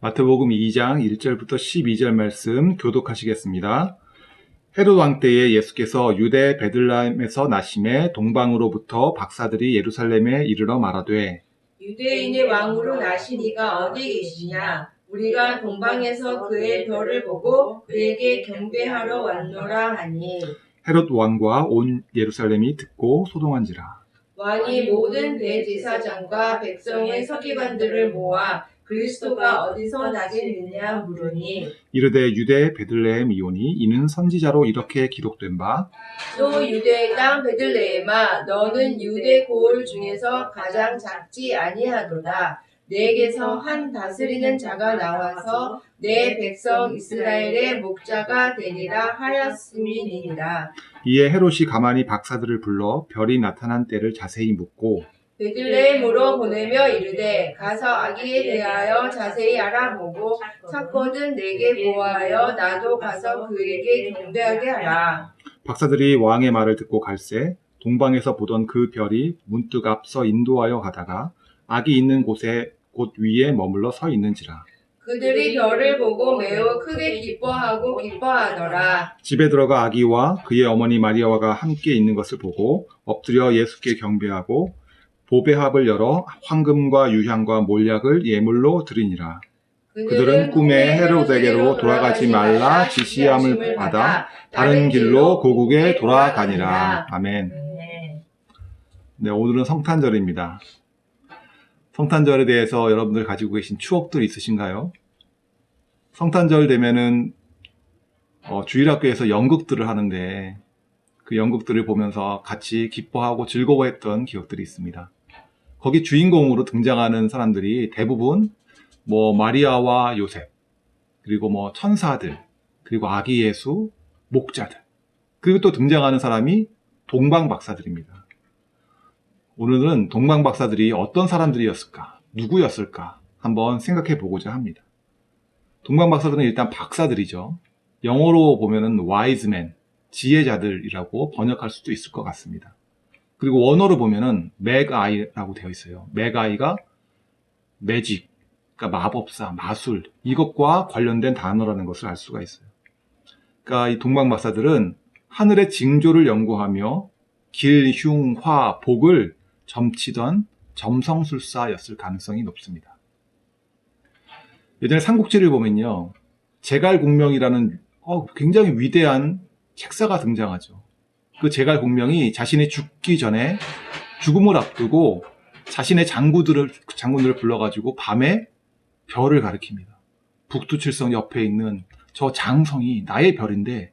마태복음 2장 1절부터 12절 말씀 교독하시겠습니다. 헤롯 왕 때에 예수께서 유대 베들레헴에서 나심에 동방으로부터 박사들이 예루살렘에 이르러 말하되 유대인의 왕으로 나신 이가 어디 계시냐? 우리가 동방에서 그의 별을 보고 그에게 경배하러 왔노라 하니 헤롯 왕과 온 예루살렘이 듣고 소동한지라. 왕이 모든 대제사장과 백성의 서기관들을 모아 그리스도가 어디서 나시느냐 물으니 이르되 유대 베들레헴이오니 이는 선지자로 이렇게 기록된 바 또 유대의 땅 베들레헴아 너는 유대 고을 중에서 가장 작지 아니하도다. 내게서 한 다스리는 자가 나와서 내 백성 이스라엘의 목자가 되리라 하였음이니라. 이에 헤롯이 가만히 박사들을 불러 별이 나타난 때를 자세히 묻고 베들레헴으로 보내며 이르되 가서 아기에 대하여 자세히 알아보고 찾거든 내게 보아하여 나도 가서 그에게 경배하게 하라. 박사들이 왕의 말을 듣고 갈새 동방에서 보던 그 별이 문득 앞서 인도하여 가다가 아기 있는 곳에 곳 위에 머물러 서 있는지라. 그들이 별을 보고 매우 크게 기뻐하더라. 집에 들어가 아기와 그의 어머니 마리아와가 함께 있는 것을 보고 엎드려 예수께 경배하고 보배합을 열어 황금과 유향과 몰약을 예물로 드리니라. 그들은 꿈에 헤롯에게로 돌아가지 말라 지시함을 받아 다른 길로 고국에 돌아가니라. 아멘. 네, 오늘은 성탄절입니다. 성탄절에 대해서 여러분들 가지고 계신 추억들 있으신가요? 성탄절 되면은 주일학교에서 연극들을 하는데 그 연극들을 보면서 같이 기뻐하고 즐거워했던 기억들이 있습니다. 거기 주인공으로 등장하는 사람들이 대부분 마리아와 요셉, 그리고 천사들, 그리고 아기 예수, 목자들, 그리고 또 등장하는 사람이 동방박사들입니다. 오늘은 동방박사들이 어떤 사람들이었을까, 누구였을까 한번 생각해 보고자 합니다. 동방박사들은 일단 박사들이죠. 영어로 보면은 wise men, 지혜자들이라고 번역할 수도 있을 것 같습니다. 그리고 원어로 보면은 mag이라고 되어 있어요. mag이가 매직, 그러니까 마법사, 마술, 이것과 관련된 단어라는 것을 알 수가 있어요. 그러니까 이 동방박사들은 하늘의 징조를 연구하며 길, 흉, 화, 복을 점치던 점성술사였을 가능성이 높습니다. 예전에 삼국지를 보면요, 제갈공명이라는 굉장히 위대한 책사가 등장하죠. 그 제갈공명이 자신이 죽기 전에 죽음을 앞두고 자신의 장군들을 불러가지고 밤에 별을 가리킵니다. 북두칠성 옆에 있는 저 장성이 나의 별인데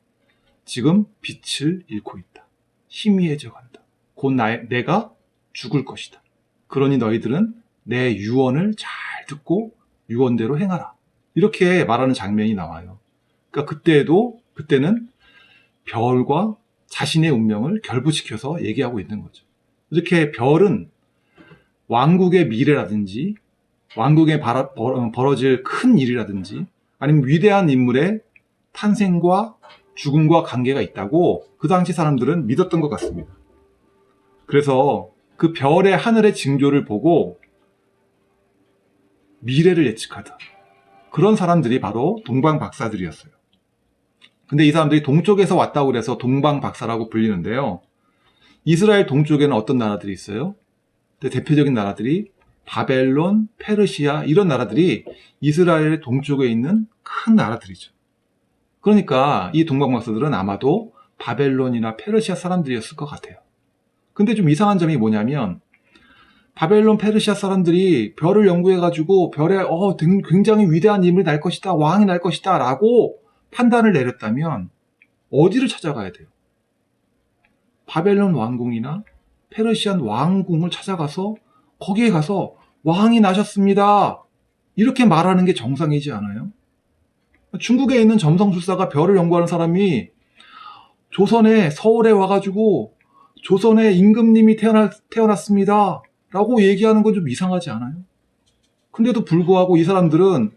지금 빛을 잃고 있다. 희미해져 간다. 곧 내가 죽을 것이다. 그러니 너희들은 내 유언을 잘 듣고 유언대로 행하라. 이렇게 말하는 장면이 나와요. 그러니까 그때는 별과 자신의 운명을 결부시켜서 얘기하고 있는 거죠. 이렇게 별은 왕국의 미래라든지 왕국에 벌어질 큰 일이라든지 아니면 위대한 인물의 탄생과 죽음과 관계가 있다고 그 당시 사람들은 믿었던 것 같습니다. 그래서 그 별의 하늘의 징조를 보고 미래를 예측하던 그런 사람들이 바로 동방박사들이었어요. 근데 이 사람들이 동쪽에서 왔다고 그래서 동방박사라고 불리는데요. 이스라엘 동쪽에는 어떤 나라들이 있어요? 대표적인 나라들이 바벨론, 페르시아 이런 나라들이 이스라엘 동쪽에 있는 큰 나라들이죠. 그러니까 이 동방박사들은 아마도 바벨론이나 페르시아 사람들이었을 것 같아요. 근데 좀 이상한 점이 뭐냐면 바벨론, 페르시아 사람들이 별을 연구해가지고 별에 굉장히 위대한 인물이 날 것이다, 왕이 날 것이다 라고 판단을 내렸다면 어디를 찾아가야 돼요? 바벨론 왕궁이나 페르시안 왕궁을 찾아가서 거기에 가서 왕이 나셨습니다. 이렇게 말하는 게 정상이지 않아요? 중국에 있는 점성술사가 별을 연구하는 사람이 조선에 서울에 와가지고 조선에 임금님이 태어났습니다. 라고 얘기하는 건 좀 이상하지 않아요? 근데도 불구하고 이 사람들은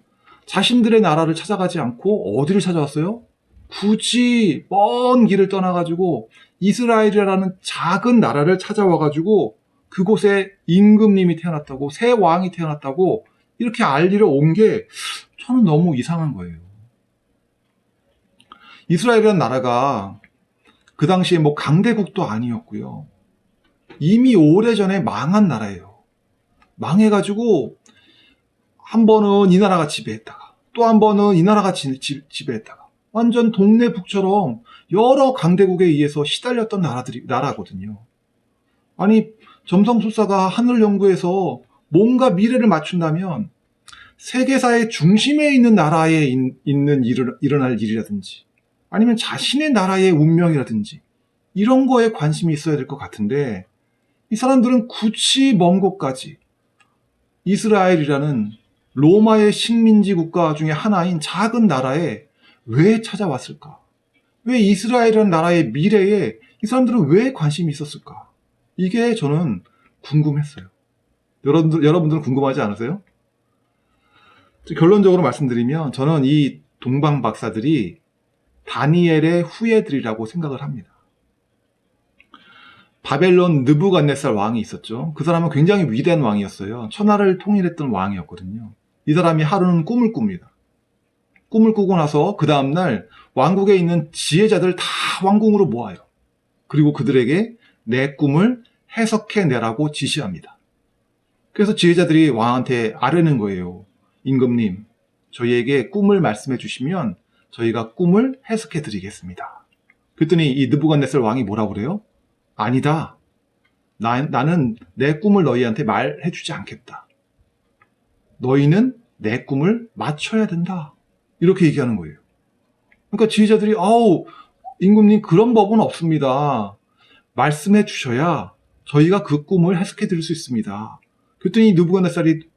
자신들의 나라를 찾아가지 않고 어디를 찾아왔어요? 굳이 먼 길을 떠나가지고 이스라엘이라는 작은 나라를 찾아와가지고 그곳에 임금님이 태어났다고, 새 왕이 태어났다고 이렇게 알리러 온 게 저는 너무 이상한 거예요. 이스라엘이라는 나라가 그 당시에 뭐 강대국도 아니었고요. 이미 오래전에 망한 나라예요. 망해가지고 한 번은 이 나라가 지배했다가 또 한 번은 이 나라가 지배했다가 완전 동네북처럼 여러 강대국에 의해서 시달렸던 나라거든요. 아니, 점성술사가 하늘연구에서 뭔가 미래를 맞춘다면 세계사의 중심에 있는 나라에 일어날 일이라든지 아니면 자신의 나라의 운명이라든지 이런 거에 관심이 있어야 될 것 같은데 이 사람들은 굳이 먼 곳까지 이스라엘이라는 로마의 식민지 국가 중에 하나인 작은 나라에 왜 찾아왔을까? 왜 이스라엘이라는 나라의 미래에 이 사람들은 왜 관심이 있었을까? 이게 저는 궁금했어요. 여러분들은 궁금하지 않으세요? 결론적으로 말씀드리면 저는 이 동방 박사들이 다니엘의 후예들이라고 생각을 합니다. 바벨론 느부갓네살 왕이 있었죠. 그 사람은 굉장히 위대한 왕이었어요. 천하를 통일했던 왕이었거든요. 이 사람이 하루는 꿈을 꿉니다. 꿈을 꾸고 나서 그 다음날 왕국에 있는 지혜자들 다 왕궁으로 모아요. 그리고 그들에게 내 꿈을 해석해내라고 지시합니다. 그래서 지혜자들이 왕한테 아뢰는 거예요. 임금님, 저희에게 꿈을 말씀해 주시면 저희가 꿈을 해석해 드리겠습니다. 그랬더니 이 느부갓네살 왕이 뭐라고 그래요? 아니다. 나는 내 꿈을 너희한테 말해 주지 않겠다. 너희는 내 꿈을 맞춰야 된다. 이렇게 얘기하는 거예요. 그러니까 지휘자들이 임금님 그런 법은 없습니다. 말씀해 주셔야 저희가 그 꿈을 해석해 드릴 수 있습니다. 그랬더니 느부갓네살이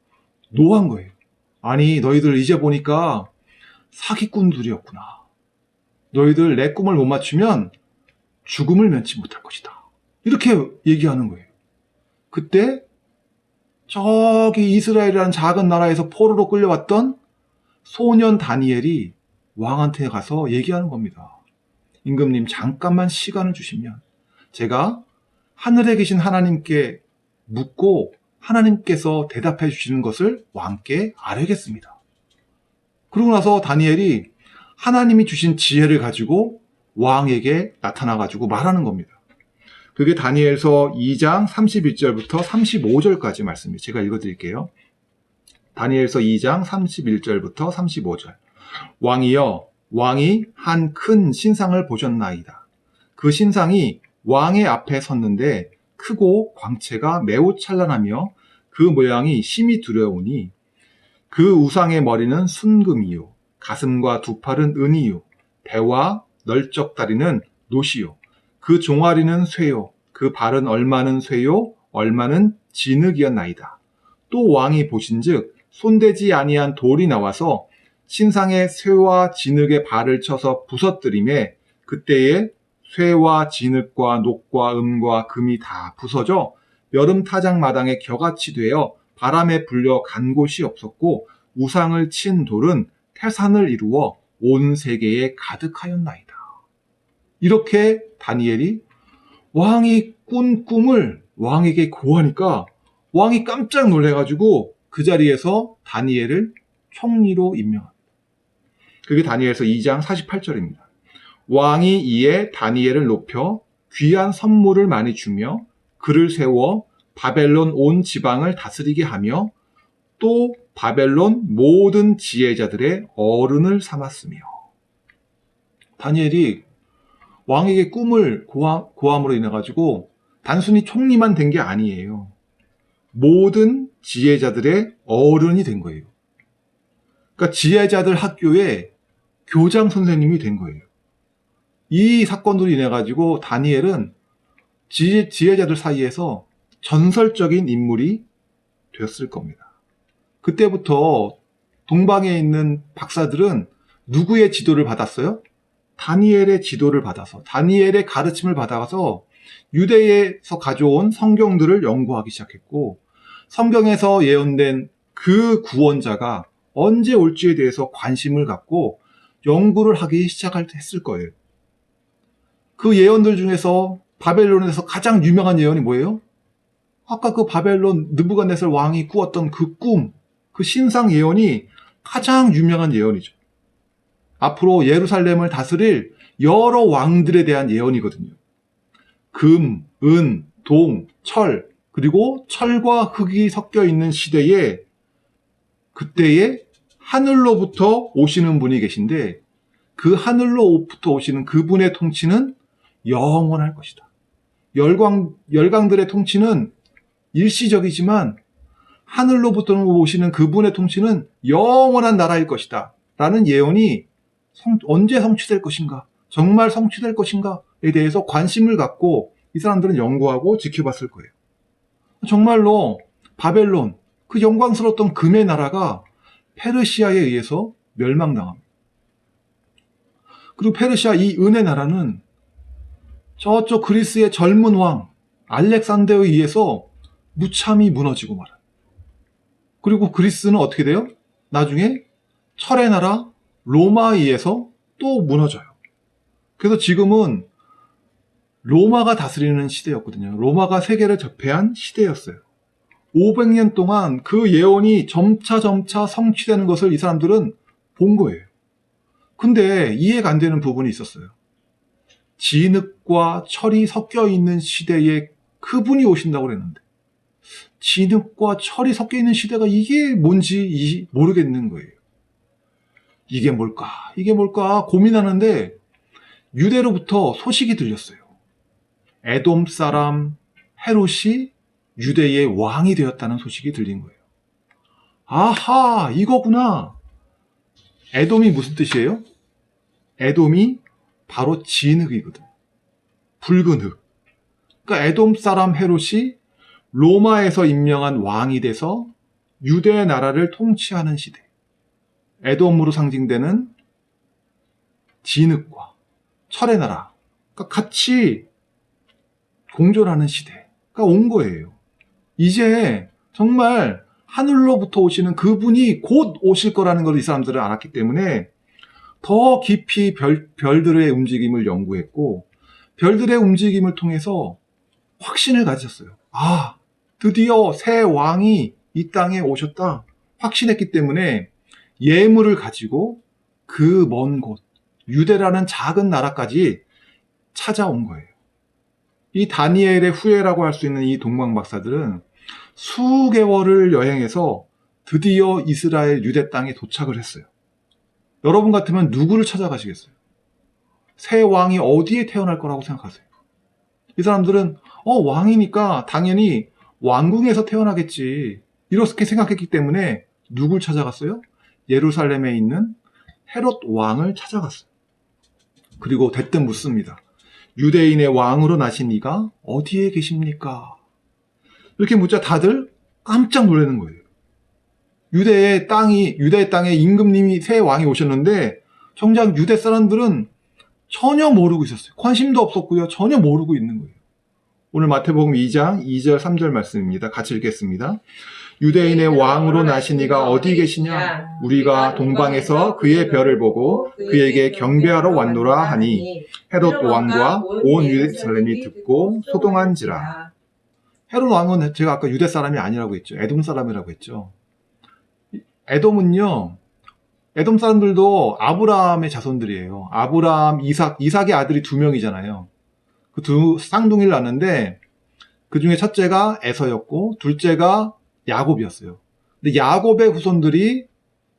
노한 거예요. 아니, 너희들 이제 보니까 사기꾼들이었구나. 너희들 내 꿈을 못 맞추면 죽음을 면치 못할 것이다. 이렇게 얘기하는 거예요. 그때 저기 이스라엘이라는 작은 나라에서 포로로 끌려왔던 소년 다니엘이 왕한테 가서 얘기하는 겁니다. 임금님, 잠깐만 시간을 주시면 제가 하늘에 계신 하나님께 묻고 하나님께서 대답해 주시는 것을 왕께 아뢰겠습니다. 그러고 나서 다니엘이 하나님이 주신 지혜를 가지고 왕에게 나타나가지고 말하는 겁니다. 그게 다니엘서 2장 31절부터 35절까지 말씀입니다. 제가 읽어드릴게요. 다니엘서 2장 31절부터 35절. 왕이여, 왕이 한 큰 신상을 보셨나이다. 그 신상이 왕의 앞에 섰는데 크고 광채가 매우 찬란하며 그 모양이 심히 두려우니 그 우상의 머리는 순금이요, 가슴과 두 팔은 은이요, 배와 널쩍다리는 노시요, 그 종아리는 쇠요, 그 발은 얼마는 쇠요, 얼마는 진흙이었나이다. 또 왕이 보신즉 손대지 아니한 돌이 나와서 신상의 쇠와 진흙의 발을 쳐서 부서뜨리매 그때에 쇠와 진흙과 녹과 음과 금이 다 부서져 여름 타작마당에 겨같이 되어 바람에 불려 간 곳이 없었고 우상을 친 돌은 태산을 이루어 온 세계에 가득하였나이다. 이렇게 다니엘이 왕이 꾼 꿈을 왕에게 고하니까 왕이 깜짝 놀래가지고 그 자리에서 다니엘을 총리로 임명합니다. 그게 다니엘서 2장 48절입니다. 왕이 이에 다니엘을 높여 귀한 선물을 많이 주며 그를 세워 바벨론 온 지방을 다스리게 하며 또 바벨론 모든 지혜자들의 어른을 삼았으며. 다니엘이 왕에게 꿈을 고함으로 인해 가지고 단순히 총리만 된 게 아니에요. 모든 지혜자들의 어른이 된 거예요. 그러니까 지혜자들 학교의 교장 선생님이 된 거예요. 이 사건으로 인해 가지고 다니엘은 지혜자들 사이에서 전설적인 인물이 되었을 겁니다. 그때부터 동방에 있는 박사들은 누구의 지도를 받았어요? 다니엘의 지도를 받아서, 다니엘의 가르침을 받아서 유대에서 가져온 성경들을 연구하기 시작했고, 성경에서 예언된 그 구원자가 언제 올지에 대해서 관심을 갖고 연구를 하기 시작했을 거예요. 그 예언들 중에서 바벨론에서 가장 유명한 예언이 뭐예요? 아까 그 바벨론 느부갓네살 왕이 꾸었던 그 꿈, 그 신상 예언이 가장 유명한 예언이죠. 앞으로 예루살렘을 다스릴 여러 왕들에 대한 예언이거든요. 금, 은, 동, 철, 그리고 철과 흙이 섞여 있는 시대에 그때에 하늘로부터 오시는 분이 계신데 그 하늘로부터 오시는 그분의 통치는 영원할 것이다. 열강들의 통치는 일시적이지만 하늘로부터 오시는 그분의 통치는 영원한 나라일 것이다. 라는 예언이 언제 성취될 것인가? 정말 성취될 것인가에 대해서 관심을 갖고 이 사람들은 연구하고 지켜봤을 거예요. 정말로 바벨론, 그 영광스러웠던 금의 나라가 페르시아에 의해서 멸망당합니다. 그리고 페르시아 이 은의 나라는 저쪽 그리스의 젊은 왕 알렉산더에 의해서 무참히 무너지고 말아요. 그리고 그리스는 어떻게 돼요? 나중에 철의 나라 로마에 의해서 또 무너져요. 그래서 지금은 로마가 다스리는 시대였거든요. 로마가 세계를 접해한 시대였어요. 500년 동안 그 예언이 점차 성취되는 것을 이 사람들은 본 거예요. 근데 이해가 안 되는 부분이 있었어요. 진흙과 철이 섞여 있는 시대에 그분이 오신다고 그랬는데 진흙과 철이 섞여 있는 시대가 이게 뭔지 모르겠는 거예요. 이게 뭘까 고민하는데 유대로부터 소식이 들렸어요. 에돔 사람 헤롯이 유대의 왕이 되었다는 소식이 들린 거예요. 아하, 이거구나. 에돔이 무슨 뜻이에요? 에돔이 바로 진흙이거든. 붉은 흙. 그러니까 에돔 사람 헤롯이 로마에서 임명한 왕이 돼서 유대 나라를 통치하는 시대. 에돔으로 상징되는 진흙과 철의 나라. 그러니까 같이 공존하는 시대가 온 거예요. 이제 정말 하늘로부터 오시는 그분이 곧 오실 거라는 걸 이 사람들은 알았기 때문에 더 깊이 별들의 움직임을 연구했고 별들의 움직임을 통해서 확신을 가졌어요. 아, 드디어 새 왕이 이 땅에 오셨다 확신했기 때문에 예물을 가지고 그 먼 곳 유대라는 작은 나라까지 찾아온 거예요. 이 다니엘의 후예라고 할 수 있는 이 동방박사들은 수개월을 여행해서 드디어 이스라엘 유대 땅에 도착을 했어요. 여러분 같으면 누구를 찾아가시겠어요? 새 왕이 어디에 태어날 거라고 생각하세요? 이 사람들은 왕이니까 당연히 왕궁에서 태어나겠지 이렇게 생각했기 때문에 누굴 찾아갔어요? 예루살렘에 있는 헤롯 왕을 찾아갔어요. 그리고 대뜸 묻습니다. 유대인의 왕으로 나신 이가 어디에 계십니까? 이렇게 묻자 다들 깜짝 놀라는 거예요. 유대의 땅에 임금님이 새 왕이 오셨는데 정작 유대 사람들은 전혀 모르고 있었어요. 관심도 없었고요. 전혀 모르고 있는 거예요. 오늘 마태복음 2장 2절 3절 말씀입니다. 같이 읽겠습니다. 유대인의 왕으로 나신 이가 어디 계시냐? 우리가 동방에서 그의 별을 보고 그에게 경배하러 왔노라 하니 헤롯 왕과 온 예루살렘이 듣고 소동한지라. 헤롯 왕은 제가 아까 유대 사람이 아니라고 했죠. 에돔 사람이라고 했죠. 에돔은요, 에돔 사람들도 아브라함의 자손들이에요. 아브라함, 이삭의 아들이 2명이잖아요. 그 두 쌍둥이를 낳았는데 그 중에 첫째가 에서였고 둘째가 야곱이었어요. 근데 야곱의 후손들이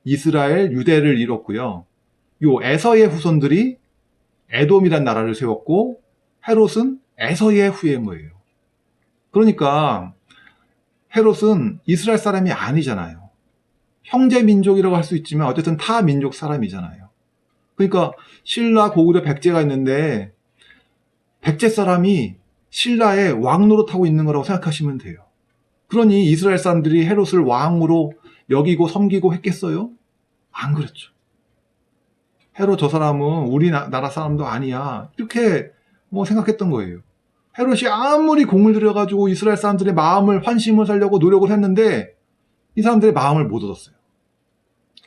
이스라엘, 유대를 이뤘고요. 요 에서의 후손들이 에돔이란 나라를 세웠고 헤롯은 에서의 후예인 거예요. 그러니까 헤롯은 이스라엘 사람이 아니잖아요. 형제 민족이라고 할 수 있지만 어쨌든 타 민족 사람이잖아요. 그러니까 신라 고구려 백제가 있는데 백제 사람이 신라의 왕 노릇하고 있는 거라고 생각하시면 돼요. 그러니 이스라엘 사람들이 헤롯을 왕으로 여기고 섬기고 했겠어요? 안 그랬죠. 헤롯 저 사람은 우리나라 사람도 아니야. 이렇게 생각했던 거예요. 헤롯이 아무리 공을 들여가지고 이스라엘 사람들의 마음을 환심을 살려고 노력을 했는데 이 사람들의 마음을 못 얻었어요.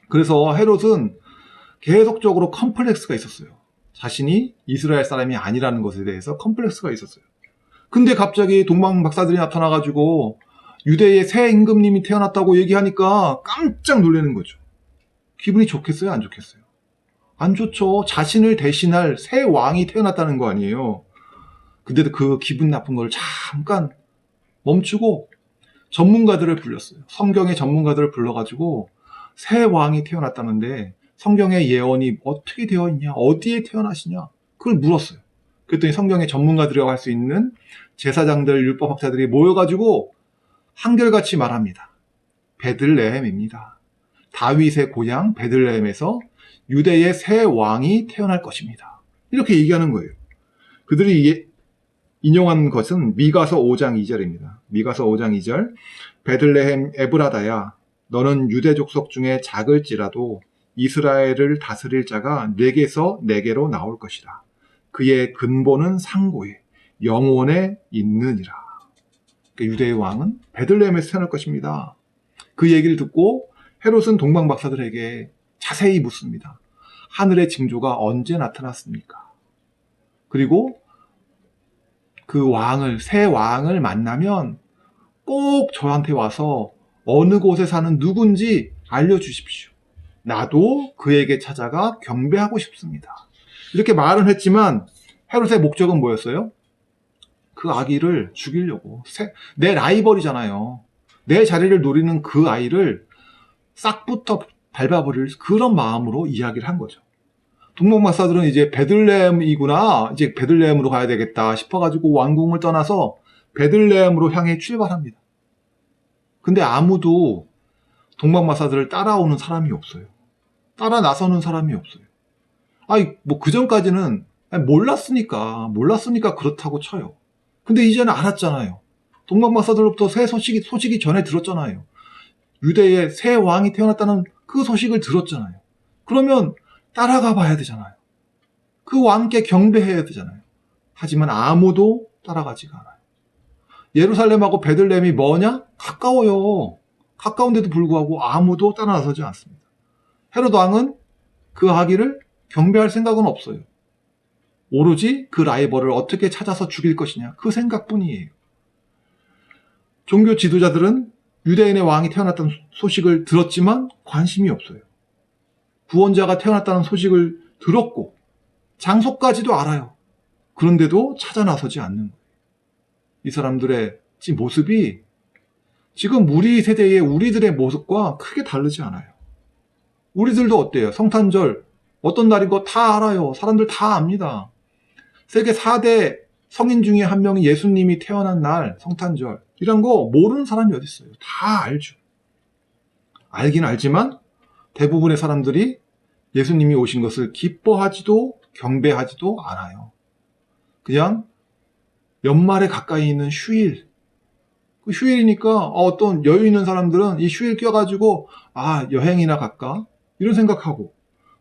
그래서 헤롯은 계속적으로 컴플렉스가 있었어요. 자신이 이스라엘 사람이 아니라는 것에 대해서 컴플렉스가 있었어요. 근데 갑자기 동방 박사들이 나타나가지고 유대의 새 임금님이 태어났다고 얘기하니까 깜짝 놀라는 거죠. 기분이 좋겠어요? 안 좋겠어요? 안 좋죠. 자신을 대신할 새 왕이 태어났다는 거 아니에요. 근데도 그 기분 나쁜 걸 잠깐 멈추고 전문가들을 불렀어요. 성경의 전문가들을 불러가지고 새 왕이 태어났다는데 성경의 예언이 어떻게 되어 있냐, 어디에 태어나시냐, 그걸 물었어요. 그랬더니 성경의 전문가들이라고 할 수 있는 제사장들, 율법학자들이 모여가지고 한결같이 말합니다. 베들레헴입니다. 다윗의 고향 베들레헴에서 유대의 새 왕이 태어날 것입니다. 이렇게 얘기하는 거예요. 그들이 인용한 것은 미가서 5장 2절입니다. 미가서 5장 2절. 베들레헴 에브라다야, 너는 유대 족속 중에 작을지라도 이스라엘을 다스릴 자가 내게서 내게로 나올 것이다. 그의 근본은 상고에 영원에 있느니라. 그러니까 유대의 왕은 베들레헴에서 태어날 것입니다. 그 얘기를 듣고 헤롯은 동방박사들에게 자세히 묻습니다. 하늘의 징조가 언제 나타났습니까? 그리고 그 왕을, 새 왕을 만나면 꼭 저한테 와서 어느 곳에 사는 누군지 알려주십시오. 나도 그에게 찾아가 경배하고 싶습니다. 이렇게 말은 했지만 헤롯의 목적은 뭐였어요? 그 아기를 죽이려고. 내 라이벌이잖아요. 내 자리를 노리는 그 아이를 싹부터 밟아버릴 그런 마음으로 이야기를 한 거죠. 동방박사들은 이제 베들레헴이구나, 이제 베들레헴으로 가야 되겠다 싶어가지고 왕궁을 떠나서 베들레헴으로 향해 출발합니다. 근데 아무도 동방박사들을 따라오는 사람이 없어요. 따라 나서는 사람이 없어요. 뭐 그전까지는 몰랐으니까 그렇다고 쳐요. 근데 이제는 알았잖아요. 동방박사들로부터 새 소식이 전해 들었잖아요. 유대에 새 왕이 태어났다는 그 소식을 들었잖아요. 그러면 따라가 봐야 되잖아요. 그 왕께 경배해야 되잖아요. 하지만 아무도 따라가지가 않아요. 예루살렘하고 베들레헴이 뭐냐? 가까워요. 가까운데도 불구하고 아무도 따라 나서지 않습니다. 헤롯 왕은 그 아기를 경배할 생각은 없어요. 오로지 그 라이벌을 어떻게 찾아서 죽일 것이냐, 그 생각뿐이에요. 종교 지도자들은 유대인의 왕이 태어났다는 소식을 들었지만 관심이 없어요. 구원자가 태어났다는 소식을 들었고 장소까지도 알아요. 그런데도 찾아 나서지 않는 거예요. 이 사람들의 모습이 지금 우리 세대의 우리들의 모습과 크게 다르지 않아요. 우리들도 어때요? 성탄절 어떤 날인 거 다 알아요. 사람들 다 압니다. 세계 4대 성인 중에 한 명이 예수님이 태어난 날, 성탄절 이런 거 모르는 사람이 어디 있어요? 다 알죠. 알긴 알지만 대부분의 사람들이 예수님이 오신 것을 기뻐하지도 경배하지도 않아요. 그냥 연말에 가까이 있는 휴일, 그 휴일이니까 어떤 여유 있는 사람들은 이 휴일 껴가지고 여행이나 갈까? 이런 생각하고,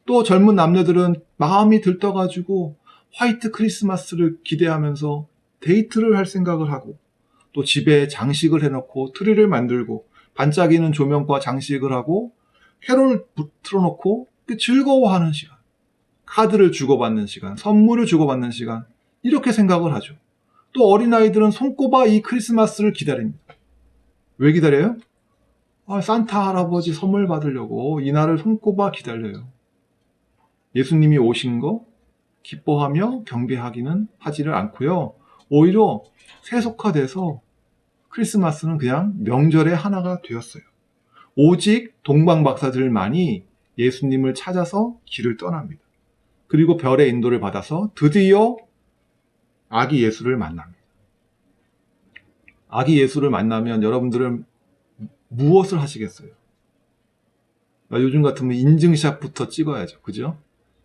또 젊은 남녀들은 마음이 들떠가지고 화이트 크리스마스를 기대하면서 데이트를 할 생각을 하고, 또 집에 장식을 해놓고 트리를 만들고 반짝이는 조명과 장식을 하고 캐롤 틀어놓고 즐거워하는 시간, 카드를 주고받는 시간, 선물을 주고받는 시간, 이렇게 생각을 하죠. 또 어린아이들은 손꼽아 이 크리스마스를 기다립니다. 왜 기다려요? 산타 할아버지 선물 받으려고 이날을 손꼽아 기다려요. 예수님이 오신 거 기뻐하며 경배하기는 하지를 않고요. 오히려 세속화돼서 크리스마스는 그냥 명절의 하나가 되었어요. 오직 동방박사들만이 예수님을 찾아서 길을 떠납니다. 그리고 별의 인도를 받아서 드디어 아기 예수를 만납니다. 아기 예수를 만나면 여러분들은 무엇을 하시겠어요? 요즘 같으면 인증샷부터 찍어야죠. 그죠?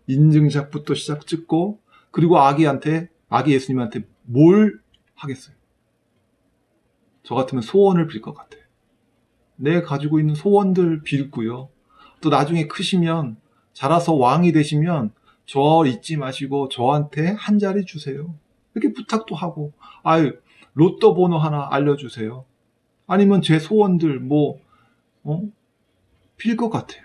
인증샷부터 찍고, 그리고 아기 예수님한테 뭘 하겠어요? 저 같으면 소원을 빌 것 같아요. 내가 가지고 있는 소원들 빌고요. 또 나중에 크시면, 자라서 왕이 되시면 저 잊지 마시고 저한테 한 자리 주세요. 이렇게 부탁도 하고, 로또 번호 하나 알려주세요. 아니면 제 소원들 빌 것 같아요.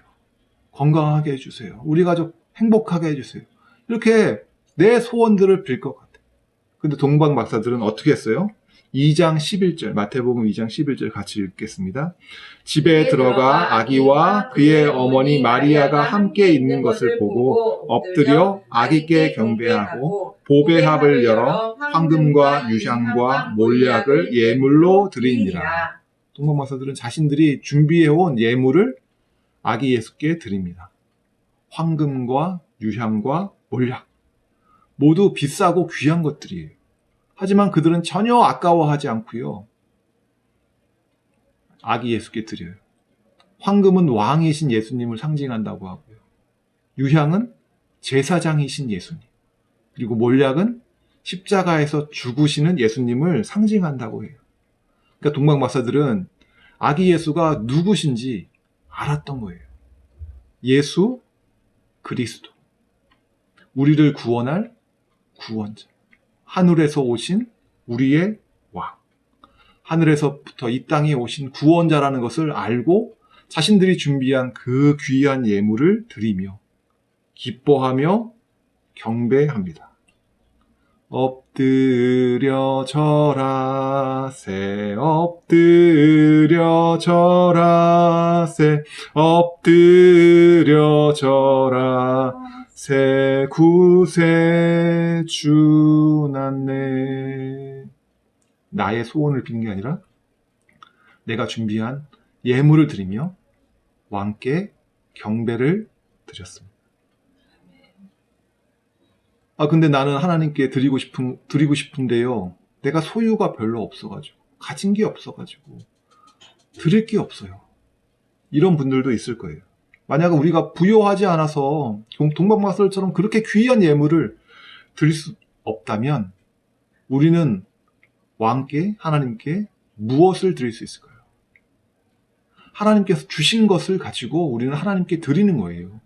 건강하게 해주세요. 우리 가족 행복하게 해주세요. 이렇게 내 소원들을 빌 것 같아요. 근데 동방 박사들은 어떻게 했어요? 2장 11절, 마태복음 2장 11절 같이 읽겠습니다. 집에 들어가 아기와 그의 어머니 마리아가 함께 있는 것을 보고 엎드려 아기께 경배하고 보배합을 열어 황금과 유향과 몰약을 예물로 드리니라. 동방박사들은 자신들이 준비해온 예물을 아기 예수께 드립니다. 황금과 유향과 몰약, 모두 비싸고 귀한 것들이에요. 하지만 그들은 전혀 아까워하지 않고요, 아기 예수께 드려요. 황금은 왕이신 예수님을 상징한다고 하고요, 유향은 제사장이신 예수님, 그리고 몰약은 십자가에서 죽으시는 예수님을 상징한다고 해요. 그러니까 동방박사들은 아기 예수가 누구신지 알았던 거예요. 예수 그리스도, 우리를 구원할 구원자, 하늘에서 오신 우리의 왕, 하늘에서부터 이 땅에 오신 구원자라는 것을 알고 자신들이 준비한 그 귀한 예물을 드리며 기뻐하며 경배합니다. 엎드려 절하세, 엎드려 절하세, 엎드려 절하세, 구세 주났네. 나의 소원을 빈 게 아니라 내가 준비한 예물을 드리며 왕께 경배를 드렸습니다. 근데 나는 하나님께 드리고 싶은데요, 내가 소유가 별로 없어가지고, 가진 게 없어가지고, 드릴 게 없어요. 이런 분들도 있을 거예요. 만약 우리가 부요하지 않아서 동방박사들처럼 그렇게 귀한 예물을 드릴 수 없다면, 우리는 왕께, 하나님께 무엇을 드릴 수 있을까요? 하나님께서 주신 것을 가지고 우리는 하나님께 드리는 거예요.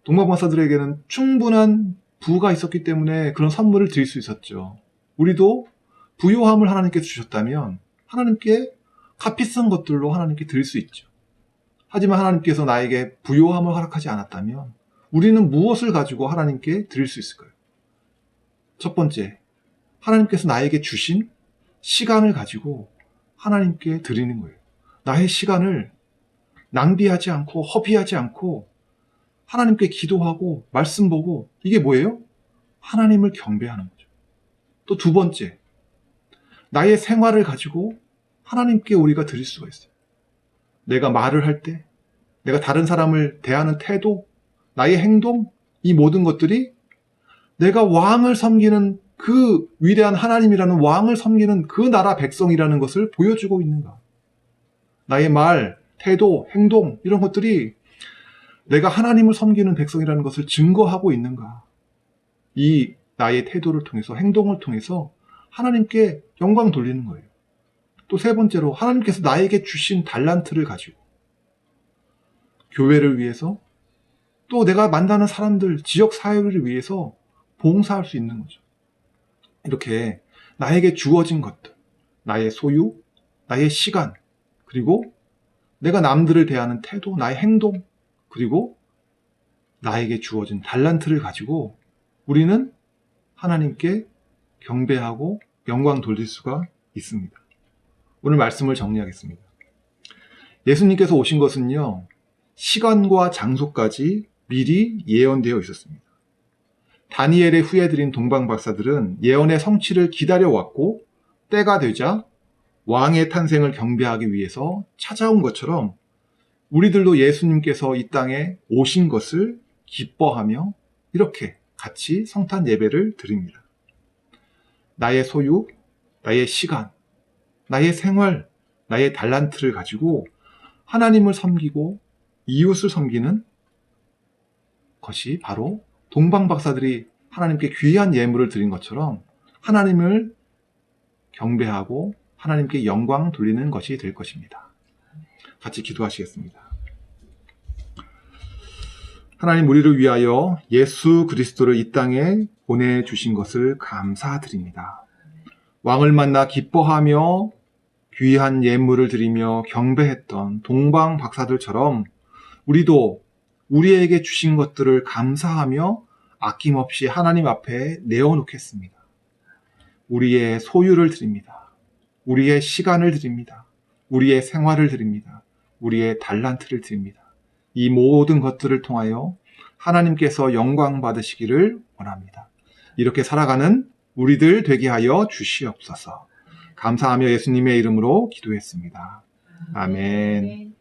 동방박사들에게는 충분한 부가 있었기 때문에 그런 선물을 드릴 수 있었죠. 우리도 부요함을 하나님께서 주셨다면 하나님께 값비싼 것들로 하나님께 드릴 수 있죠. 하지만 하나님께서 나에게 부요함을 허락하지 않았다면 우리는 무엇을 가지고 하나님께 드릴 수 있을까요? 첫 번째, 하나님께서 나에게 주신 시간을 가지고 하나님께 드리는 거예요. 나의 시간을 낭비하지 않고 허비하지 않고 하나님께 기도하고 말씀 보고, 이게 뭐예요? 하나님을 경배하는 거죠. 또 두 번째, 나의 생활을 가지고 하나님께 우리가 드릴 수가 있어요. 내가 말을 할 때, 내가 다른 사람을 대하는 태도, 나의 행동, 이 모든 것들이 내가 왕을 섬기는 그 위대한 하나님이라는 왕을 섬기는 그 나라 백성이라는 것을 보여주고 있는가? 나의 말, 태도, 행동, 이런 것들이 내가 하나님을 섬기는 백성이라는 것을 증거하고 있는가? 이 나의 태도를 통해서, 행동을 통해서 하나님께 영광 돌리는 거예요. 또 세 번째로, 하나님께서 나에게 주신 달란트를 가지고 교회를 위해서, 또 내가 만나는 사람들, 지역 사회를 위해서 봉사할 수 있는 거죠. 이렇게 나에게 주어진 것들, 나의 소유, 나의 시간, 그리고 내가 남들을 대하는 태도, 나의 행동, 그리고 나에게 주어진 달란트를 가지고 우리는 하나님께 경배하고 영광 돌릴 수가 있습니다. 오늘 말씀을 정리하겠습니다. 예수님께서 오신 것은요, 시간과 장소까지 미리 예언되어 있었습니다. 다니엘의 후예들인 동방박사들은 예언의 성취를 기다려왔고, 때가 되자 왕의 탄생을 경배하기 위해서 찾아온 것처럼 우리들도 예수님께서 이 땅에 오신 것을 기뻐하며 이렇게 같이 성탄 예배를 드립니다. 나의 소유, 나의 시간, 나의 생활, 나의 달란트를 가지고 하나님을 섬기고 이웃을 섬기는 것이 바로 동방박사들이 하나님께 귀한 예물을 드린 것처럼 하나님을 경배하고 하나님께 영광 돌리는 것이 될 것입니다. 같이 기도하시겠습니다. 하나님, 우리를 위하여 예수 그리스도를 이 땅에 보내주신 것을 감사드립니다. 왕을 만나 기뻐하며 귀한 예물을 드리며 경배했던 동방박사들처럼 우리도 우리에게 주신 것들을 감사하며 아낌없이 하나님 앞에 내어놓겠습니다. 우리의 소유를 드립니다. 우리의 시간을 드립니다. 우리의 생활을 드립니다. 우리의 달란트를 드립니다. 이 모든 것들을 통하여 하나님께서 영광 받으시기를 원합니다. 이렇게 살아가는 우리들 되게 하여 주시옵소서. 감사하며 예수님의 이름으로 기도했습니다. 아멘.